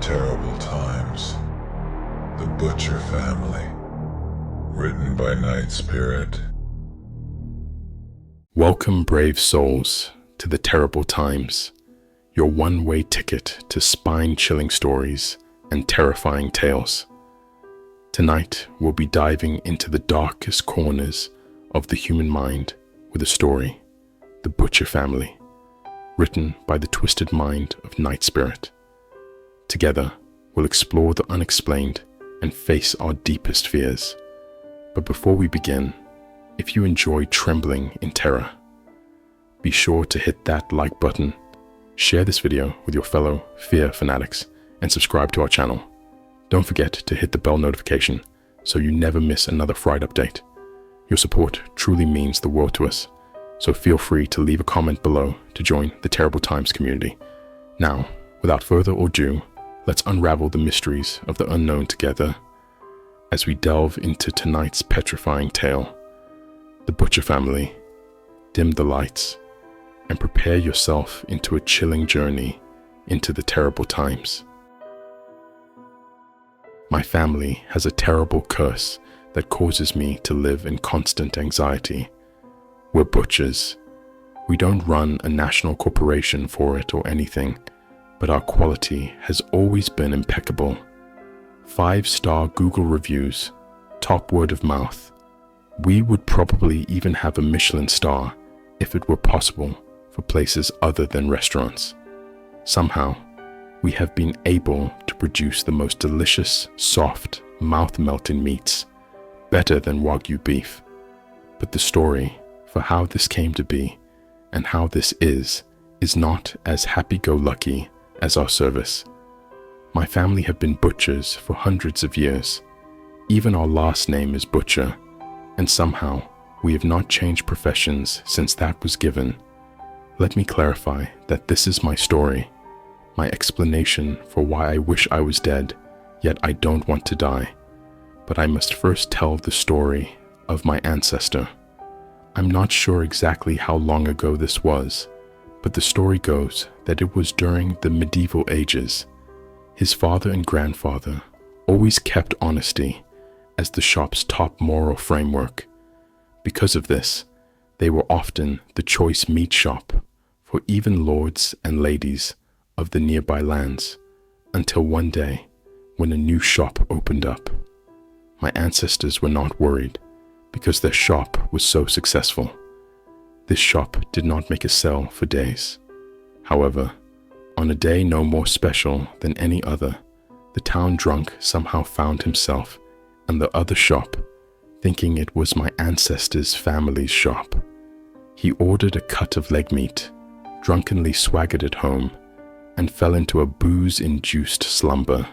Terrible Times. The Butcher Family. Written by Night Spirit. Welcome, brave souls, to the Terrible Times, your one-way ticket to spine-chilling stories and terrifying tales. Tonight, we'll be diving into the darkest corners of the human mind with a story, The Butcher Family, written by the twisted mind of Night Spirit. Together, we'll explore the unexplained and face our deepest fears. But before we begin, if you enjoy trembling in terror, be sure to hit that like button, share this video with your fellow fear fanatics, and subscribe to our channel. Don't forget to hit the bell notification so you never miss another Friday update. Your support truly means the world to us, so feel free to leave a comment below to join the Terrible Times community. Now, without further ado, let's unravel the mysteries of the unknown together as we delve into tonight's petrifying tale, The Butcher Family. Dim the lights and prepare yourself into a chilling journey into the terrible times. My family has a terrible curse that causes me to live in constant anxiety. We're butchers. We don't run a national corporation for it or anything, but our quality has always been impeccable. 5-star Google reviews, top word of mouth. We would probably even have a Michelin star if it were possible for places other than restaurants. Somehow, we have been able to produce the most delicious, soft, mouth-melting meats, better than Wagyu beef. But the story for how this came to be and how this is not as happy-go-lucky as our service. My family have been butchers for hundreds of years. Even our last name is Butcher, and somehow we have not changed professions since that was given. Let me clarify that this is my story, my explanation for why I wish I was dead, yet I don't want to die. But I must first tell the story of my ancestor. I'm not sure exactly how long ago this was, but the story goes that it was during the medieval ages. His father and grandfather always kept honesty as the shop's top moral framework. Because of this, they were often the choice meat shop for even lords and ladies of the nearby lands, until one day when a new shop opened up. My ancestors were not worried because their shop was so successful. This shop did not make a sale for days. However, on a day no more special than any other, the town drunk somehow found himself in the other shop, thinking it was my ancestors' family's shop. He ordered a cut of leg meat, drunkenly swaggered it home, and fell into a booze-induced slumber.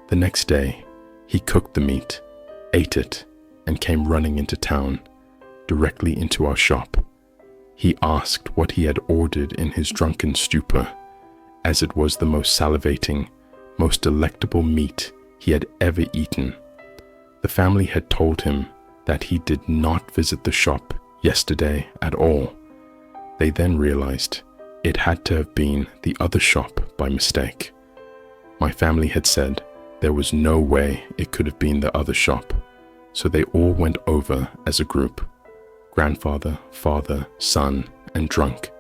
The next day, he cooked the meat, ate it, and came running into town, directly into our shop. He asked what he had ordered in his drunken stupor, as it was the most salivating, most delectable meat he had ever eaten. The family had told him that he did not visit the shop yesterday at all. They then realized it had to have been the other shop by mistake. My family had said there was no way it could have been the other shop, so they all went over as a group. Grandfather, father, son, and drunk.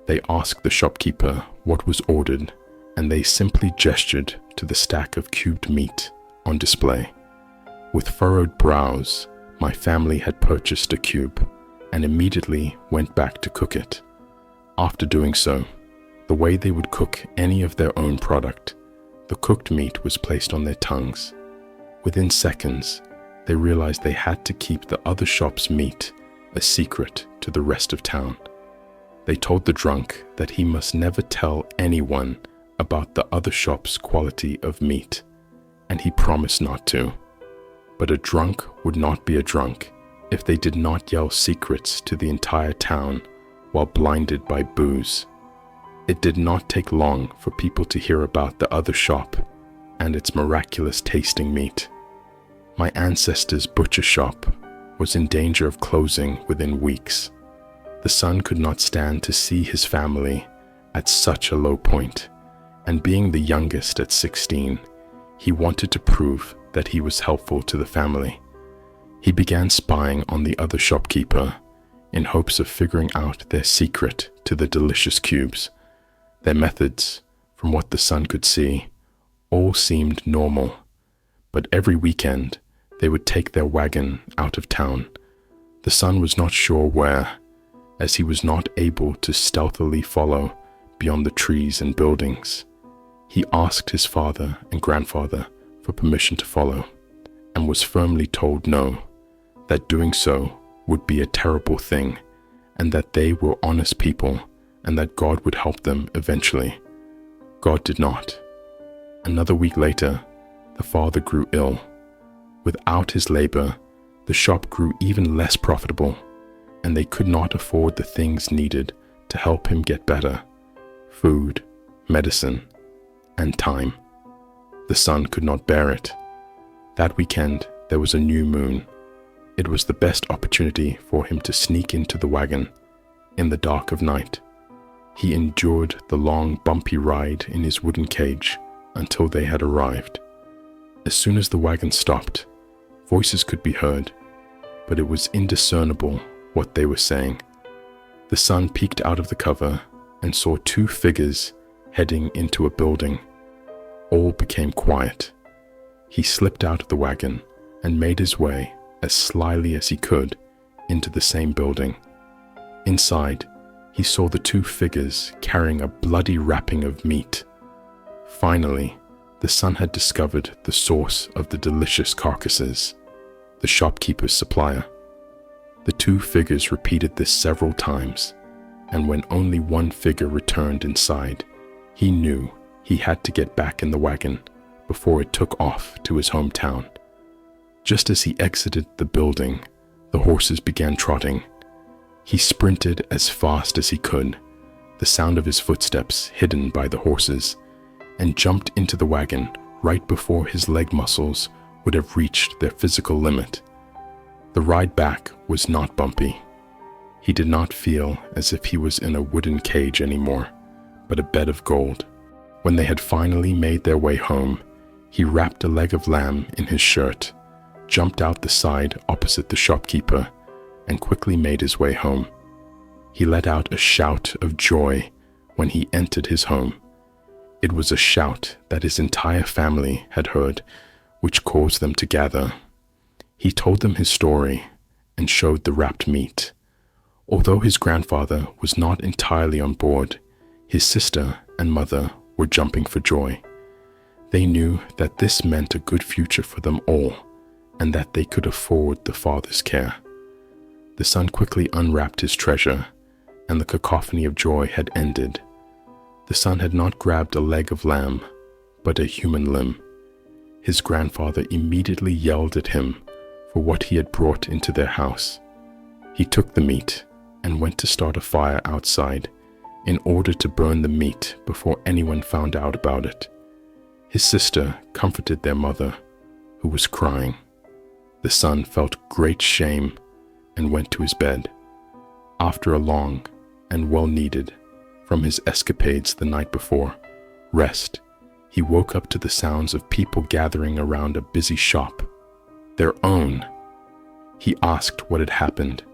They asked the shopkeeper what was ordered, and they simply gestured to the stack of cubed meat on display. With furrowed brows, my family had purchased a cube and immediately went back to cook it. After doing so, the way they would cook any of their own product, the cooked meat was placed on their tongues. Within seconds, they realized they had to keep the other shop's meat a secret to the rest of town. They told the drunk that he must never tell anyone about the other shop's quality of meat, and he promised not to. But a drunk would not be a drunk if they did not yell secrets to the entire town while blinded by booze. It did not take long for people to hear about the other shop and its miraculous tasting meat. My ancestors' butcher shop was in danger of closing within weeks. The son could not stand to see his family at such a low point, and being the youngest at 16, he wanted to prove that he was helpful to the family. He began spying on the other shopkeeper in hopes of figuring out their secret to the delicious cubes. Their methods, from what the son could see, all seemed normal, but every weekend they would take their wagon out of town. The son was not sure where, as he was not able to stealthily follow beyond the trees and buildings. He asked his father and grandfather for permission to follow, and was firmly told no, that doing so would be a terrible thing, and that they were honest people, and that God would help them eventually. God did not. Another week later, the father grew ill. Without his labor, the shop grew even less profitable, and they could not afford the things needed to help him get better: food, medicine, and time. The son could not bear it. That weekend, there was a new moon. It was the best opportunity for him to sneak into the wagon in the dark of night. He endured the long, bumpy ride in his wooden cage until they had arrived. As soon as the wagon stopped, voices could be heard, but it was indiscernible what they were saying. The son peeked out of the cover and saw two figures heading into a building. All became quiet. He slipped out of the wagon and made his way as slyly as he could into the same building. Inside, he saw the two figures carrying a bloody wrapping of meat. Finally, the son had discovered the source of the delicious carcasses: the shopkeeper's supplier. The two figures repeated this several times, and when only one figure returned inside, he knew he had to get back in the wagon before it took off to his hometown. Just as he exited the building, the horses began trotting. He sprinted as fast as he could, the sound of his footsteps hidden by the horses, and jumped into the wagon right before his leg muscles would have reached their physical limit. The ride back was not bumpy. He did not feel as if he was in a wooden cage anymore, but a bed of gold. When they had finally made their way home, he wrapped a leg of lamb in his shirt, jumped out the side opposite the shopkeeper, and quickly made his way home. He let out a shout of joy when he entered his home. It was a shout that his entire family had heard, which caused them to gather. He told them his story and showed the wrapped meat. Although his grandfather was not entirely on board, his sister and mother were jumping for joy. They knew that this meant a good future for them all, and that they could afford the father's care. The son quickly unwrapped his treasure, and the cacophony of joy had ended. The son had not grabbed a leg of lamb, but a human limb. His grandfather immediately yelled at him for what he had brought into their house. He took the meat and went to start a fire outside in order to burn the meat before anyone found out about it. His sister comforted their mother, who was crying. The son felt great shame and went to his bed. After a long and well-needed, from his escapades the night before, rest, he woke up to the sounds of people gathering around a busy shop. Their own. He asked what had happened,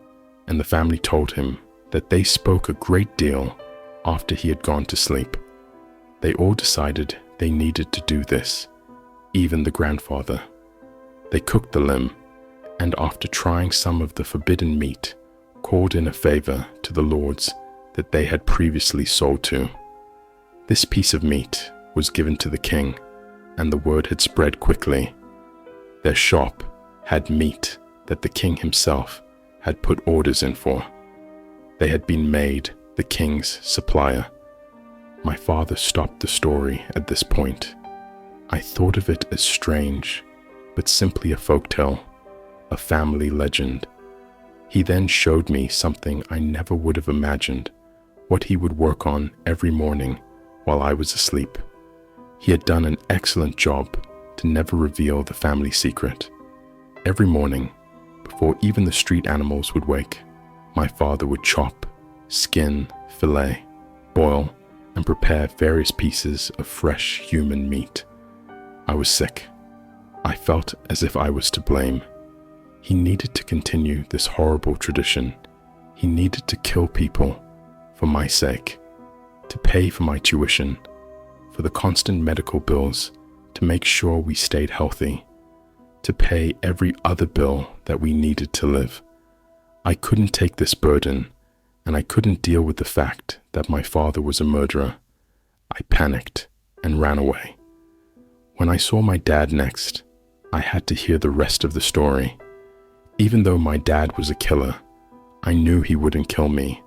and the family told him that they spoke a great deal after he had gone to sleep. They all decided they needed to do this, even the grandfather. They cooked the limb, and after trying some of the forbidden meat, called in a favor to the lords that they had previously sold to. This piece of meat was given to the king, and the word had spread quickly. Their shop had meat that the king himself had put orders in for. They had been made the king's supplier. My father stopped the story at this point. I thought of it as strange, but simply a folktale, a family legend. He then showed me something I never would have imagined, what he would work on every morning while I was asleep. He had done an excellent job to never reveal the family secret. Every morning, before even the street animals would wake, my father would chop, skin, fillet, boil, and prepare various pieces of fresh human meat. I was sick. I felt as if I was to blame. He needed to continue this horrible tradition. He needed to kill people for my sake, to pay for my tuition, for the constant medical bills, to make sure we stayed healthy, to pay every other bill that we needed to live. I couldn't take this burden, and I couldn't deal with the fact that my father was a murderer. I panicked and ran away. When I saw my dad next, I had to hear the rest of the story. Even though my dad was a killer, I knew he wouldn't kill me,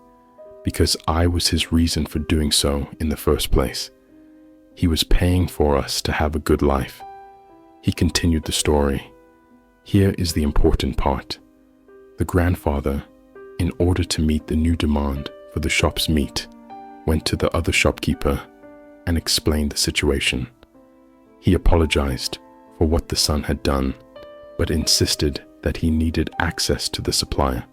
because I was his reason for doing so in the first place. He was paying for us to have a good life. He continued the story. Here is the important part. The grandfather, in order to meet the new demand for the shop's meat, went to the other shopkeeper and explained the situation. He apologized for what the son had done, but insisted that he needed access to the supplier.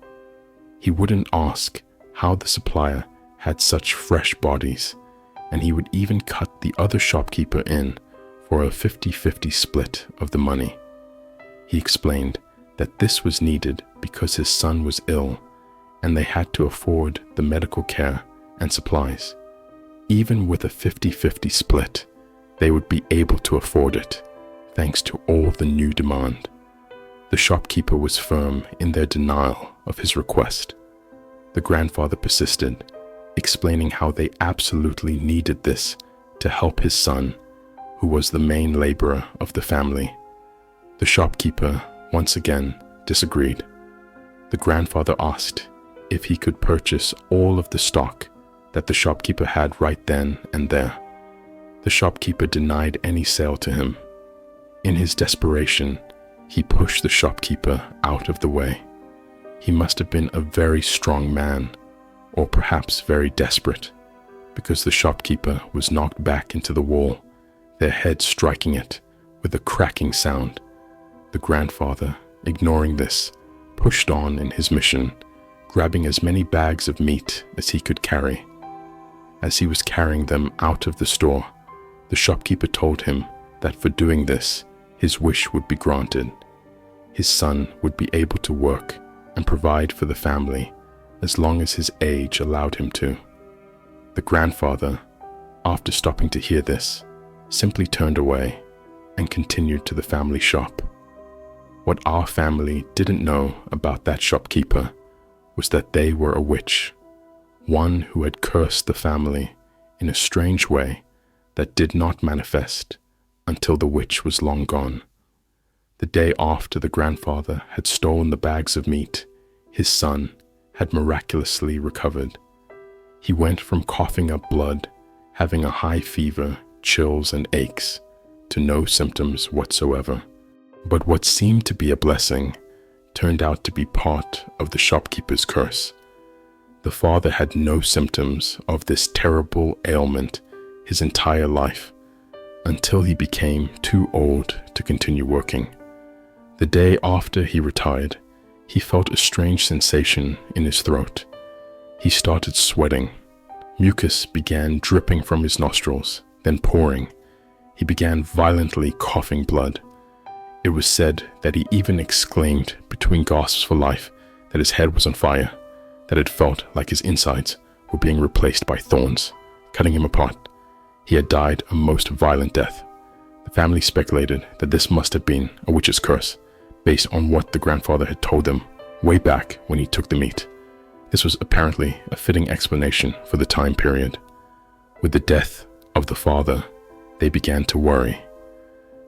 He wouldn't ask how the supplier had such fresh bodies, and he would even cut the other shopkeeper in for a 50-50 split of the money. He explained that this was needed because his son was ill, and they had to afford the medical care and supplies. Even with a 50-50 split, they would be able to afford it, thanks to all the new demand. The shopkeeper was firm in their denial of his request. The grandfather persisted, explaining how they absolutely needed this to help his son, who was the main laborer of the family. The shopkeeper, once again, disagreed. The grandfather asked if he could purchase all of the stock that the shopkeeper had right then and there. The shopkeeper denied any sale to him. In his desperation, he pushed the shopkeeper out of the way. He must have been a very strong man, or perhaps very desperate, because the shopkeeper was knocked back into the wall, their head striking it with a cracking sound. The grandfather, ignoring this, pushed on in his mission, grabbing as many bags of meat as he could carry. As he was carrying them out of the store, the shopkeeper told him that for doing this, his wish would be granted. His son would be able to work and provide for the family as long as his age allowed him to. The grandfather, after stopping to hear this, simply turned away and continued to the family shop. What our family didn't know about that shopkeeper was that they were a witch, one who had cursed the family in a strange way that did not manifest until the witch was long gone. The day after the grandfather had stolen the bags of meat, his son had miraculously recovered. He went from coughing up blood, having a high fever, chills and aches, to no symptoms whatsoever. But what seemed to be a blessing turned out to be part of the shopkeeper's curse. The father had no symptoms of this terrible ailment his entire life, until he became too old to continue working. The day after he retired, he felt a strange sensation in his throat. He started sweating. Mucus began dripping from his nostrils, then pouring. He began violently coughing blood. It was said that he even exclaimed between gasps for life that his head was on fire, that it felt like his insides were being replaced by thorns, cutting him apart. He had died a most violent death. The family speculated that this must have been a witch's curse, based on what the grandfather had told them way back when he took the meat. This was apparently a fitting explanation for the time period. With the death of the father, they began to worry.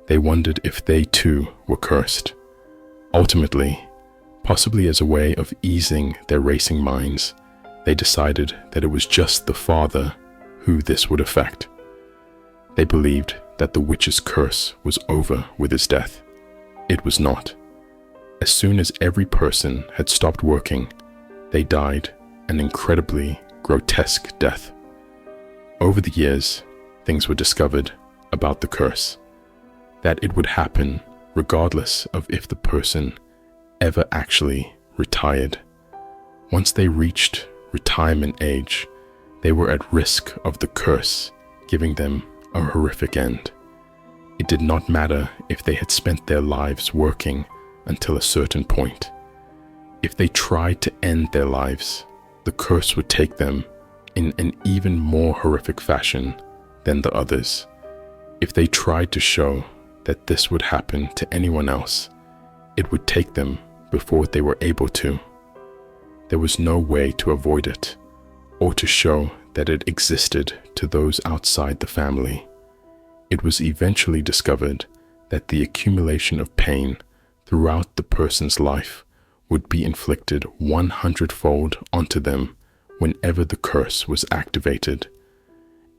They wondered if they too were cursed. Ultimately, possibly as a way of easing their racing minds, they decided that it was just the father who this would affect. They believed that the witch's curse was over with his death. It was not. As soon as every person had stopped working, they died an incredibly grotesque death. Over the years, things were discovered about the curse, that it would happen regardless of if the person ever actually retired. Once they reached retirement age, They were at risk of the curse giving them a horrific end. It did not matter if they had spent their lives working until a certain point. If they tried to end their lives, the curse would take them in an even more horrific fashion than the others. If they tried to show that this would happen to anyone else, it would take them before they were able to. There was no way to avoid it, or to show that it existed to those outside the family. It was eventually discovered that the accumulation of pain throughout the person's life would be inflicted 100-fold onto them whenever the curse was activated.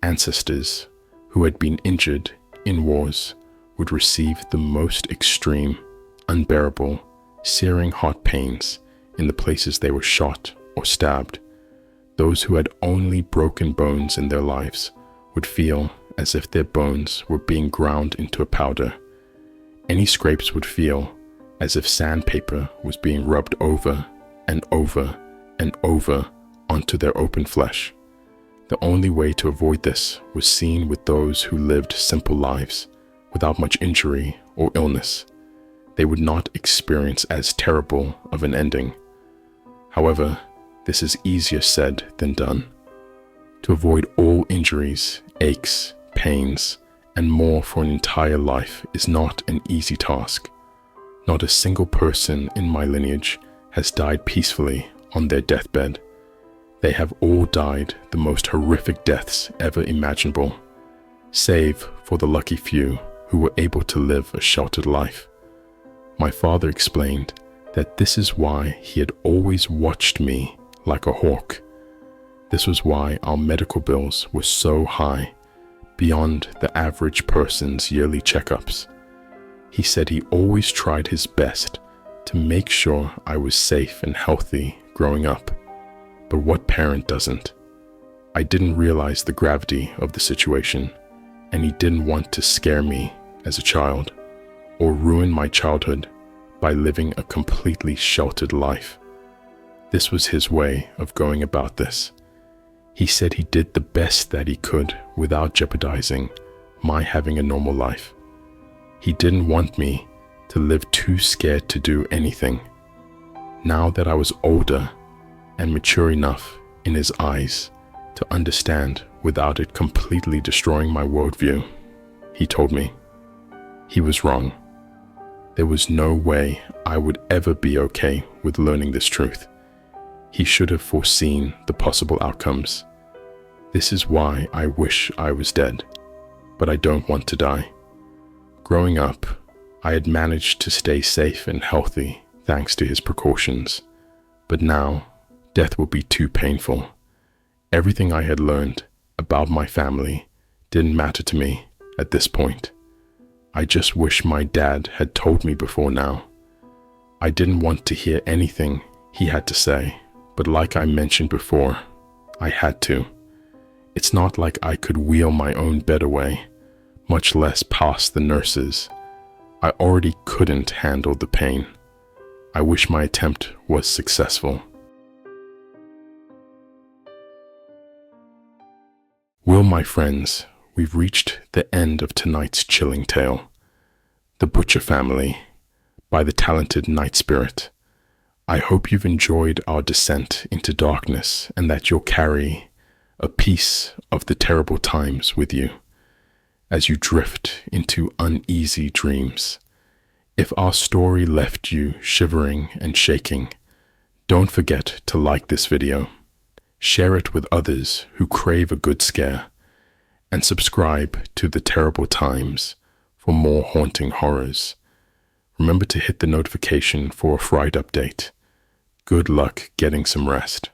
Ancestors who had been injured in wars would receive the most extreme, unbearable, searing hot pains in the places they were shot or stabbed. Those who had only broken bones in their lives would feel as if their bones were being ground into a powder. Any scrapes would feel as if sandpaper was being rubbed over and over and over onto their open flesh. The only way to avoid this was seen with those who lived simple lives without much injury or illness. They would not experience as terrible of an ending. However, this is easier said than done. To avoid all injuries, aches, pains, and more for an entire life is not an easy task. Not a single person in my lineage has died peacefully on their deathbed. They have all died the most horrific deaths ever imaginable, save for the lucky few who were able to live a sheltered life. My father explained that this is why he had always watched me like a hawk. This was why our medical bills were so high, beyond the average person's yearly checkups. He said he always tried his best to make sure I was safe and healthy growing up. But what parent doesn't? I didn't realize the gravity of the situation, and he didn't want to scare me as a child or ruin my childhood by living a completely sheltered life. This was his way of going about this. He said he did the best that he could without jeopardizing my having a normal life. He didn't want me to live too scared to do anything. Now that I was older and mature enough in his eyes to understand without it completely destroying my worldview, he told me he was wrong. There was no way I would ever be okay with learning this truth. He should have foreseen the possible outcomes. This is why I wish I was dead, but I don't want to die. Growing up, I had managed to stay safe and healthy thanks to his precautions, but now death will be too painful. Everything I had learned about my family didn't matter to me at this point. I just wish my dad had told me before now. I didn't want to hear anything he had to say, but like I mentioned before, I had to. It's not like I could wheel my own bed away, much less pass the nurses. I already couldn't handle the pain. I wish my attempt was successful. Well, my friends, we've reached the end of tonight's chilling tale, The Butcher Family, by the talented Night Spirit. I hope you've enjoyed our descent into darkness and that you'll carry a piece of the terrible times with you as you drift into uneasy dreams. If our story left you shivering and shaking, don't forget to like this video, share it with others who crave a good scare, and subscribe to The Terrible Times for more haunting horrors. Remember to hit the notification for a fright update. Good luck getting some rest.